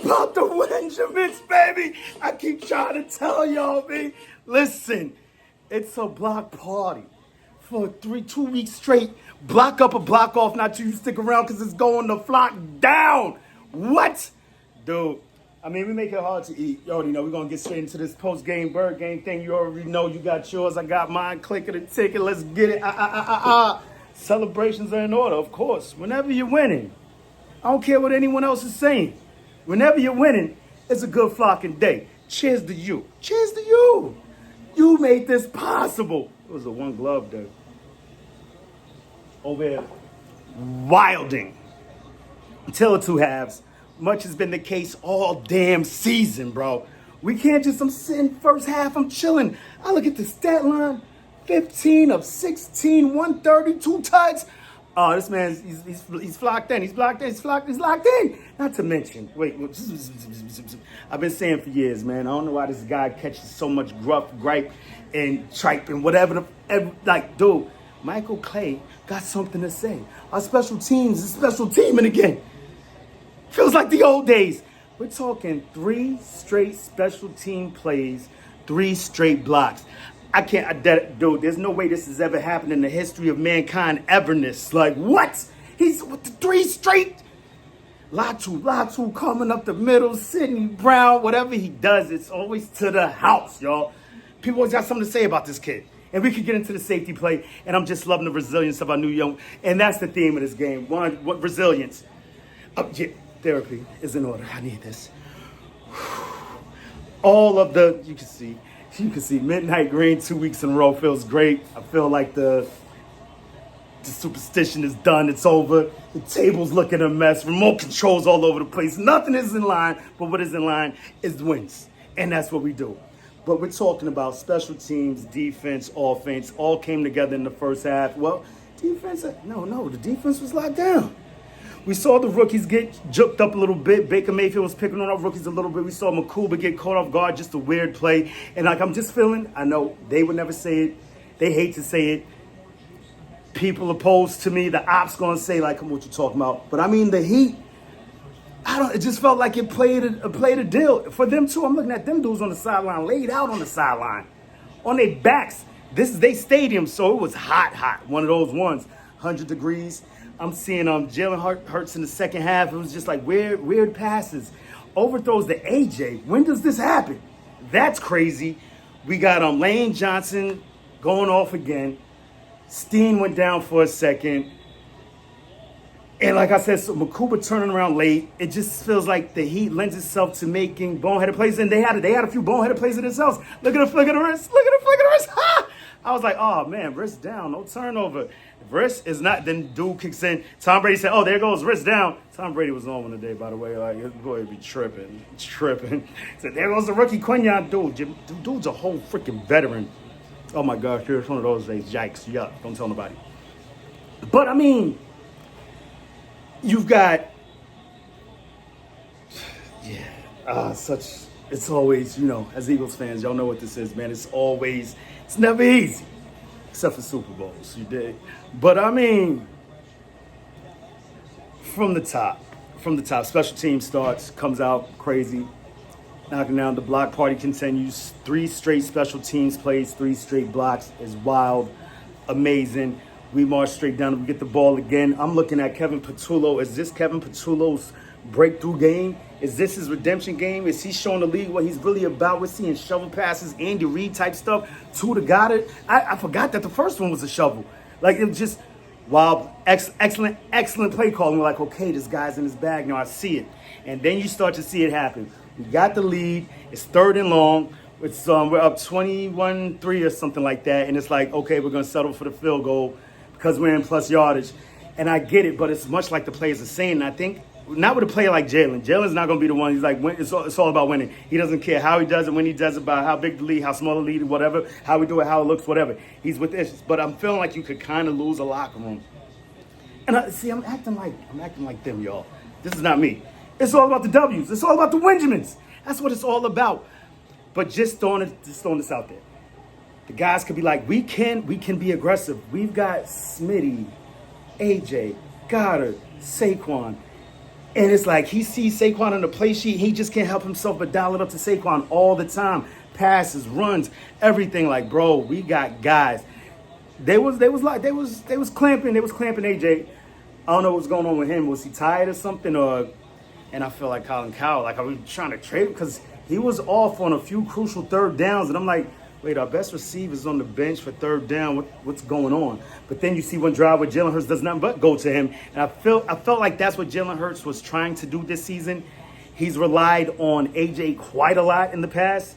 about the Benjamins, baby. I keep trying to tell y'all, man. Listen, it's a block party for 2 weeks straight. Block up or block off, not till you stick around because it's going to flock down. What? Dude, I mean, we make it hard to eat. You already know we're going to get straight into this post-game, bird game thing. You already know you got yours. I got mine. Click it and ticket. Let's get it. Celebrations are in order, of course. Whenever you're winning, I don't care what anyone else is saying. Whenever you're winning, it's a good flocking day. Cheers to you. Cheers to you. You made this possible. It was a one glove day. Over here, wilding. Until the two halves. Much has been the case all damn season, bro. We can't just, I'm sitting first half, I'm chilling. I look at the stat line, 15 of 16, 132 touch. Oh, this man's, he's flocked in. He's locked in. Not to mention, I've been saying for years, man, I don't know why this guy catches so much gruff, gripe, and tripe, and whatever. Dude, Michael Clay got something to say. Our special teams is special teaming again. Feels like the old days. We're talking 3 straight special team plays, 3 straight blocks. Dude, there's no way this has ever happened in the history of mankind everness. Like, what? He's with the 3 straight. Latu coming up the middle, Sidney Brown, whatever he does, it's always to the house, y'all. People always got something to say about this kid. And we could get into the safety play, and I'm just loving the resilience of our new young. And that's the theme of this game. What resilience? Therapy is in order. I need this. All of the, you can see midnight green 2 weeks in a row feels great. I feel like the superstition is done. It's over. The table's looking a mess. Remote controls all over the place. Nothing is in line, but what is in line is wins. And that's what we do. But we're talking about special teams, defense, offense, all came together in the first half. Well, defense, the defense was locked down. We saw the rookies get juked up a little bit. Baker Mayfield was picking on our rookies a little bit. We saw Makuba get caught off guard, just a weird play. And I'm just feeling, I know they would never say it. They hate to say it. People opposed to me, the ops gonna say, like, come on, what you talking about? But I mean, the Heat, it just felt like it played a deal. For them too, I'm looking at them dudes on the sideline, laid out on the sideline, on their backs. This is their stadium, so it was hot. One of those ones, 100 degrees. I'm seeing Jalen Hurts in the second half. It was just like weird passes. Overthrows to AJ. When does this happen? That's crazy. We got Lane Johnson going off again. Steen went down for a second. And like I said, so Makuba turning around late. It just feels like the Heat lends itself to making boneheaded plays. And they had a few boneheaded plays in themselves. Look at the flick of the wrist. Ha! I was like, oh, man, wrist down. No turnover. If wrist is not, then dude kicks in. Tom Brady said, oh, there goes wrist down. Tom Brady was on one today, by the way. Like, his boy would be tripping. Said, there goes the rookie Quinyon. Dude's a whole freaking veteran. Oh, my gosh, here's one of those days. Yikes, yuck. Don't tell nobody. But, I mean, you've got, it's always, as Eagles fans, y'all know what this is, man. It's never easy, except for Super Bowls, you dig? But I mean, from the top, special team starts, comes out crazy, knocking down the block party continues. 3 straight special teams plays, 3 straight blocks is wild, amazing. We march straight down and we get the ball again. I'm looking at Kevin Patullo. Is this Kevin Patullo's breakthrough game? Is this his redemption game? Is he showing the league what he's really about? We're seeing shovel passes, Andy Reid type stuff. To Goddard. I forgot that the first one was a shovel. Like, it was just wild, excellent play calling. We're like, okay, this guy's in his bag now. I see it. And then you start to see it happen. We got the lead. It's 3rd and long. We're up 21-3 or something like that. And it's like, okay, we're going to settle for the field goal because we're in plus yardage. And I get it, but it's much like the players are saying. And I think not with a player like Jalen. Jalen's not going to be the one. He's like, it's all about winning. He doesn't care how he does it, when he does it, about how big the lead, how small the lead, whatever, how we do it, how it looks, whatever. He's with this. But I'm feeling like you could kind of lose a locker room. And I'm acting like them, y'all. This is not me. It's all about the W's. It's all about the Benjamins. That's what it's all about. But just throwing this out there. The guys could be like, we can be aggressive. We've got Smitty, AJ, Goddard, Saquon. And it's like he sees Saquon on the play sheet. He just can't help himself but dial it up to Saquon all the time. Passes, runs, everything. Like, bro, we got guys. They was clamping AJ. I don't know what's going on with him. Was he tired or something? And I feel like Colin Cowell, like, are we trying to trade him? Because he was off on a few crucial third downs. And I'm like, wait, our best receiver's on the bench for third down. What's going on? But then you see one drive where Jalen Hurts does nothing but go to him. And I felt like that's what Jalen Hurts was trying to do this season. He's relied on AJ quite a lot in the past.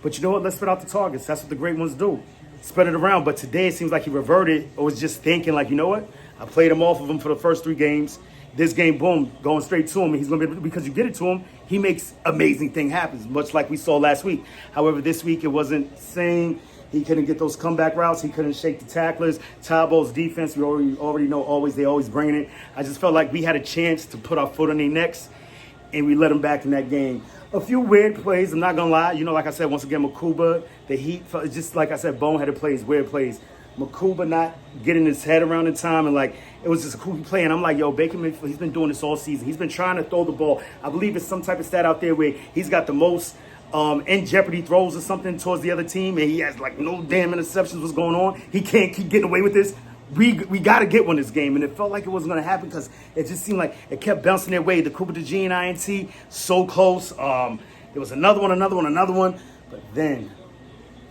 But you know what? Let's spread out the targets. That's what the great ones do. Spread it around. But today it seems like he reverted or was just thinking like, you know what? I played him off of him for the first 3 games. This game, boom, going straight to him. And he's going to be, because you get it to him, he makes amazing thing happen, much like we saw last week. However, this week it wasn't same. He couldn't get those comeback routes. He couldn't shake the tacklers. Tabo's defense, we already know, they always bringing it. I just felt like we had a chance to put our foot on their necks, and we let them back in that game. A few weird plays, I'm not going to lie. You know, like I said, once again, Makuba, the Heat, just like I said, boneheaded plays, weird plays. Makuba not getting his head around in time, and like it was just a cool play. And I'm like, yo, Baker Mayfield, he's been doing this all season. He's been trying to throw the ball. I believe it's some type of stat out there where he's got the most in jeopardy throws or something towards the other team, and he has like no damn interceptions. What's going on? He can't keep getting away with this. We got to get one this game, and it felt like it wasn't going to happen because it just seemed like it kept bouncing their way. The Cooper DeJean INT so close. There was another one, but then.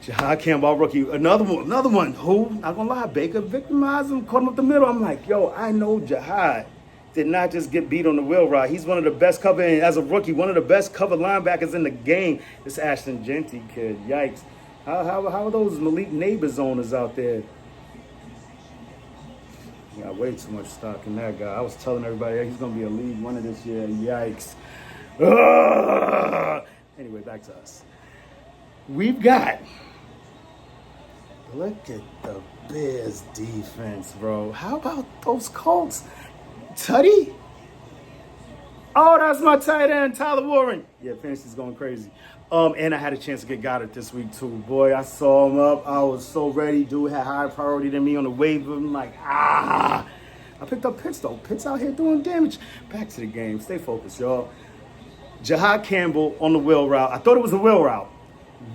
Jahad Campbell, rookie. Another one. Who? Not gonna lie, Baker victimized him, caught him up the middle. I'm like, yo, I know Jahad did not just get beat on the wheel route. He's one of the best cover, and as a rookie, one of the best cover linebackers in the game. This Ashton Genty kid, yikes. How are those Malik Neighbors owners out there? You got way too much stock in that guy. I was telling everybody he's gonna be a league winner this year. Yikes. Anyway, back to us. We've got. Look at the Bears defense, bro. How about those Colts? Tutty? Oh, that's my tight end, Tyler Warren. Yeah, fantasy's going crazy. And I had a chance to get Goddard this week, too. Boy, I saw him up. I was so ready. Dude had higher priority than me on the waiver. I'm like, I picked up Pitts, though. Pitts out here doing damage. Back to the game. Stay focused, y'all. Jahad Campbell on the wheel route. I thought it was a wheel route.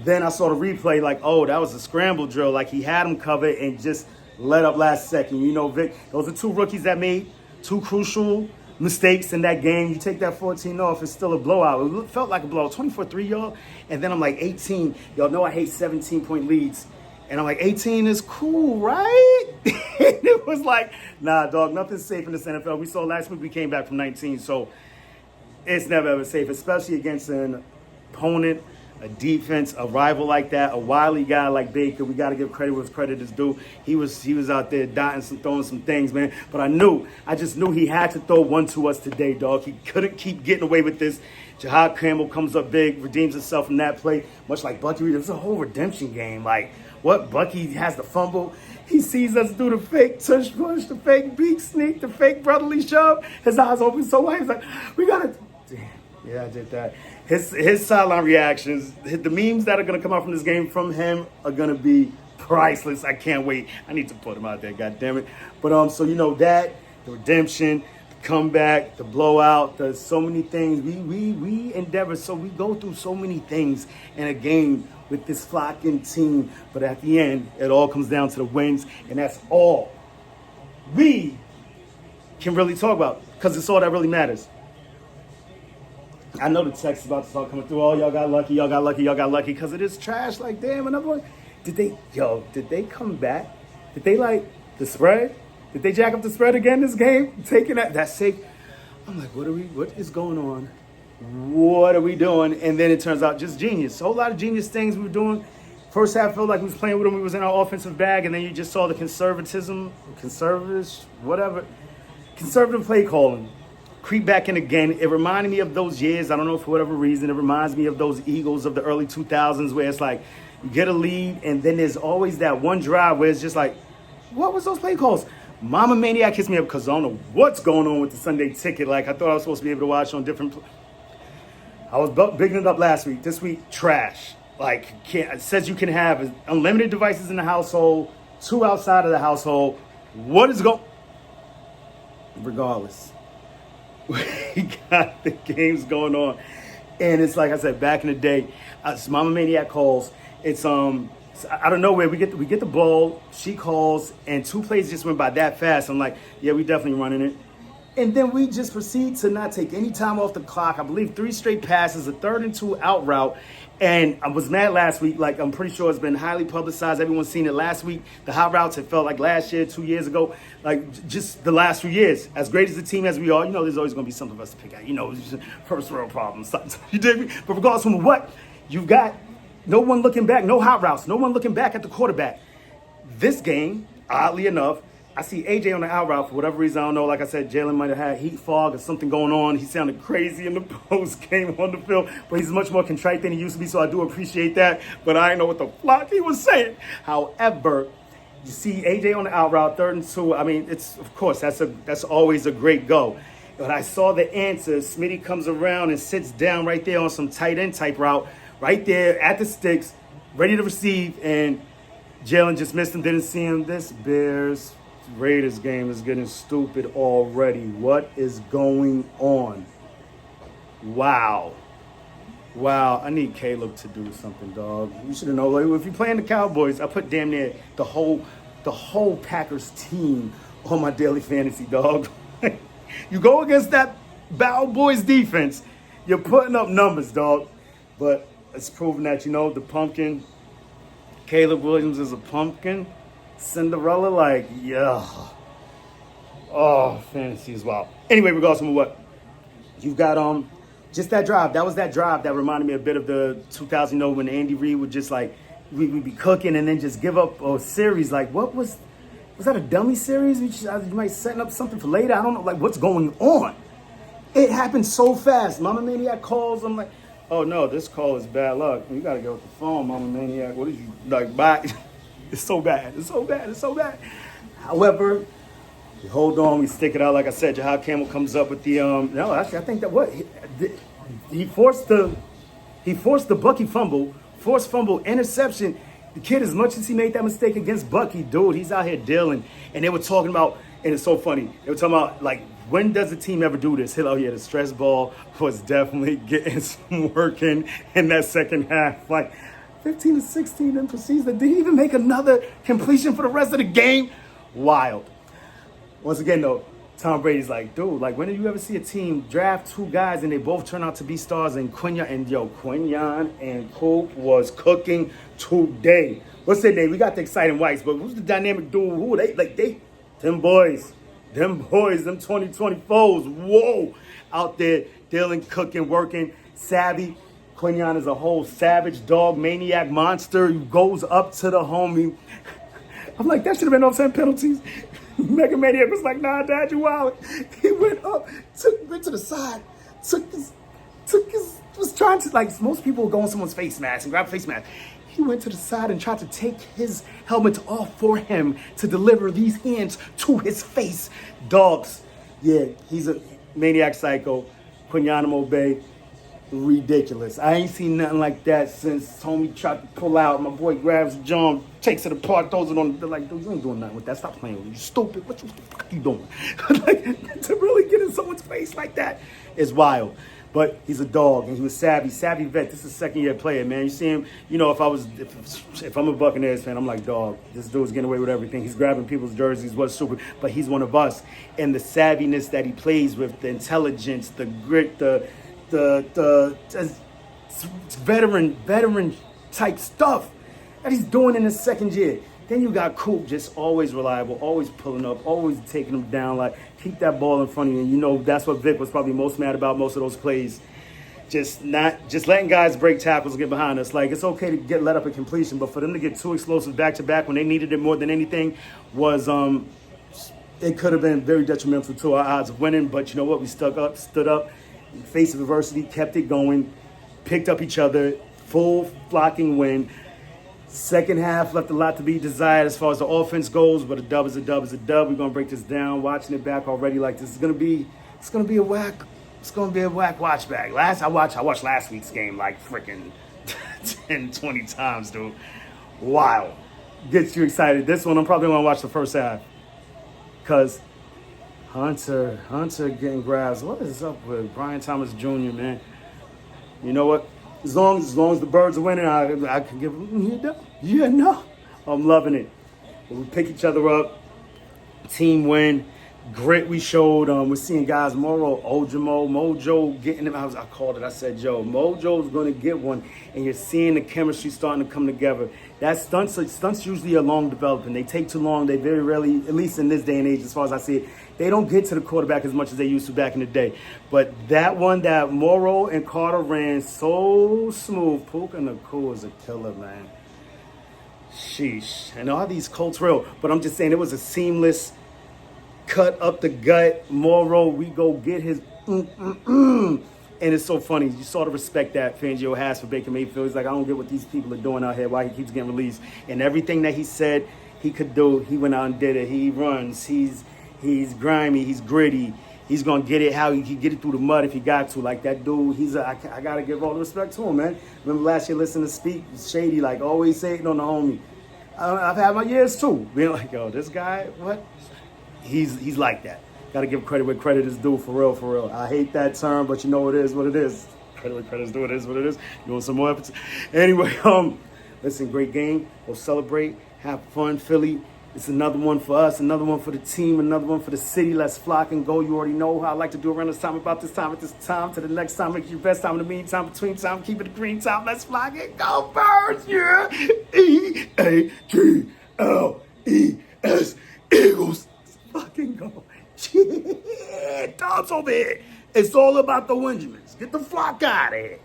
Then I saw the replay like, oh, that was a scramble drill. Like he had him covered and just let up last second. You know, Vic, those are 2 rookies that made 2 crucial mistakes in that game. You take that 14 off, it's still a blowout. It felt like a blowout. 24-3, y'all. And then I'm like, 18. Y'all know I hate 17-point leads. And I'm like, 18 is cool, right? And it was like, nah, dog, nothing's safe in this NFL. We saw last week we came back from 19. So it's never, ever safe, especially against an opponent, a defense, a rival like that, a wily guy like Baker. We got to give credit where credit is due. He was out there throwing some things, man. But I just knew he had to throw one to us today, dog. He couldn't keep getting away with this. Jahad Campbell comes up big, redeems himself from that play, much like Bucky Reed. It was a whole redemption game. Like, what? Bucky has the fumble. He sees us do the fake tush push, the fake beak sneak, the fake brotherly shove. His eyes open so wide. He's like, we got to... Yeah, I did that. His sideline reactions, the memes that are going to come out from this game from him are going to be priceless. I can't wait. I need to put him out there, God damn it. But so you know that, the redemption, the comeback, the blowout, there's so many things. We endeavor, so we go through so many things in a game with this flocking team. But at the end, it all comes down to the wins, and that's all we can really talk about because it's all that really matters. I know the text is about to start coming through. Oh, y'all got lucky, because it is trash. Like, damn, another one. Did they come back? Did they like the spread? Did they jack up the spread again this game? Taking that's safe. I'm like, what is going on? What are we doing? And then it turns out just genius. A whole lot of genius things we were doing. First half felt like we was playing with them. We was in our offensive bag, and then you just saw the conservative play calling creep back in again. It reminded me of those years. I don't know, for whatever reason, it reminds me of those Eagles of the early 2000s where it's like you get a lead and then there's always that one drive where it's just like, what was those play calls? Mama Maniac hits me up because I don't know what's going on with the Sunday ticket. Like, I thought I was supposed to be able to watch on different. I was bigging it up last week. This week, trash. Like, it says you can have unlimited devices in the household, 2 outside of the household. What is going? Regardless. We got the games going on, and it's like I said back in the day. It's Mama Maniac calls. It's out of nowhere we get the ball. She calls, and 2 plays just went by that fast. I'm like, yeah, we definitely running it. And then we just proceed to not take any time off the clock. I believe 3 straight passes, a 3rd-and-2 out route. And I was mad last week. Like, I'm pretty sure it's been highly publicized. Everyone's seen it last week. The hot routes, it felt like last year, 2 years ago. Like, just the last few years. As great as the team as we are, there's always going to be something for us to pick out. It's just first world problems. You dig me? But regardless of what, you've got no one looking back, no hot routes, no one looking back at the quarterback. This game, oddly enough, I see AJ on the out route for whatever reason. I don't know. Like I said, Jalen might have had heat fog or something going on. He sounded crazy in the post game on the field, but he's much more contrite than he used to be, so I do appreciate that. But I didn't know what the fuck he was saying. However, you see AJ on the out route, 3rd-and-2. I mean, it's of course that's always a great go. But I saw the answer. Smitty comes around and sits down right there on some tight end type route, right there at the sticks, ready to receive, and Jalen just missed him. Didn't see him. This Bears Raiders game is getting stupid already. What is going on? Wow. I need Caleb to do something, dog. You should have known. Like, if you're playing the Cowboys, I put damn near the whole Packers team on my daily fantasy, dog. You go against that Cowboys defense, you're putting up numbers, dog. But it's proven that, the pumpkin, Caleb Williams is a pumpkin. Cinderella, like, yeah. Oh, fantasy as well. Anyway, regardless of what, you've got just that drive. That was that drive that reminded me a bit of the 2000, when Andy Reid would just like we'd be cooking and then just give up a series. Like, what was that a dummy series? You might setting up something for later. I don't know, like what's going on. It happened so fast. Mama Maniac calls. I'm like, oh no, this call is bad luck. You gotta get with the phone, Mama Maniac. What did you like? Bye. It's so bad. However, we hold on. We stick it out. Like I said, Jahad Campbell comes up with the No, actually, I think that he forced the Bucky fumble, forced fumble, interception. The kid, as much as he made that mistake against Bucky, dude, he's out here dealing. And they were talking about, and it's so funny. They were talking about like, when does a team ever do this? Oh yeah, the stress ball was definitely getting some work in that second half. Like, 15-16 and proceeds to didn't even make another completion for the rest of the game. Wild. Once again, though, Tom Brady's like, dude, like, when did you ever see a team draft 2 guys and they both turn out to be stars? And Quinyon and Coop was cooking today. What's their name? We got the exciting whites, but who's the dynamic dude? Who are they? Them boys, them 2020 foes. Whoa, out there dealing, cooking, working, savvy. Quinyon is a whole savage dog, maniac monster who goes up to the homie. I'm like, that should have been offset penalties. Mega Maniac was like, nah, Dad, you wild. He went up, went to the side, was trying to, like, most people will go on someone's face mask and grab a face mask. He went to the side and tried to take his helmet off for him to deliver these hands to his face. Dogs. Yeah, he's a maniac psycho. Quinyon Bay. Ridiculous. I ain't seen nothing like that since Tommy tried to pull out. My boy grabs John, takes it apart, throws it on. They're like, dude, you ain't doing nothing with that. Stop playing with it. You stupid. What the fuck you doing? Like, to really get in someone's face like that is wild. But he's a dog, and he was savvy vet. This is a 2nd-year player, man. You see him, if I'm a Buccaneers fan, I'm like, dog, this dude's getting away with everything. He's grabbing people's jerseys, what's stupid, but he's one of us. And the savviness that he plays with, the intelligence, the grit, the veteran type stuff that he's doing in his 2nd year. Then you got Coop, just always reliable, always pulling up, always taking them down. Like, keep that ball in front of you. And that's what Vic was probably most mad about most of those plays. Just letting guys break tackles and get behind us. Like, it's okay to get let up a completion, but for them to get 2 explosives back to back when they needed it more than anything was it could have been very detrimental to our odds of winning. But you know what? We stood up. Face of adversity, kept it going, picked up each other, full flocking win. 2nd half left a lot to be desired as far as the offense goes, but a dub is a dub is a dub. We're gonna break this down. Watching it back already, like this is gonna be a whack. It's gonna be a whack watch back. I watched last week's game like freaking 10, 20 times, dude. Wild. Gets you excited. This one I'm probably gonna watch the first half, cause Hunter getting grabs. What is up with Brian Thomas Jr., man? You know what? As long as the birds are winning, I can give them, no. I'm loving it. We pick each other up, team win, grit we showed. We're seeing guys, Mojo getting him. I called it. I said, Joe, Mojo's going to get one, and you're seeing the chemistry starting to come together. That stunts usually are long developing. They take too long. They very rarely, at least in this day and age, as far as I see it, they don't get to the quarterback as much as they used to back in the day. But that one that Morrow and Carter ran so smooth. Puka Nakua is a killer, man. Sheesh. And all these Colts real, but I'm just saying it was a seamless cut up the gut. Morrow, we go get his And it's so funny. You sort of respect that Fangio has for Baker Mayfield. He's like, I don't get what these people are doing out here, why he keeps getting released. And everything that he said he could do, he went out and did it. He runs. He's grimy. He's gritty. He's going to get it how he can get it through the mud if he got to. Like that dude, I got to give all the respect to him, man. Remember last year listening to Speak, Shady, like always saying on the homie. I've had my years too. Being like, yo, this guy, what? He's like that. Got to give credit where credit is due, for real, for real. I hate that term, but you know it is what it is. Credit where credit is due, it is what it is. You want some more episodes? Anyway, listen, great game. We'll celebrate, have fun, Philly. It's another one for us, another one for the team, another one for the city. Let's flock and go. You already know how I like to do around this time, about this time, at this time. To the next time, make your best time. In the meantime, between time, keep it the green time. Let's flock and go, birds, yeah. EAGLES, Eagles. Fucking go. Yeah, Tom's over here. It's all about the Benjamins. Get the flock out of here.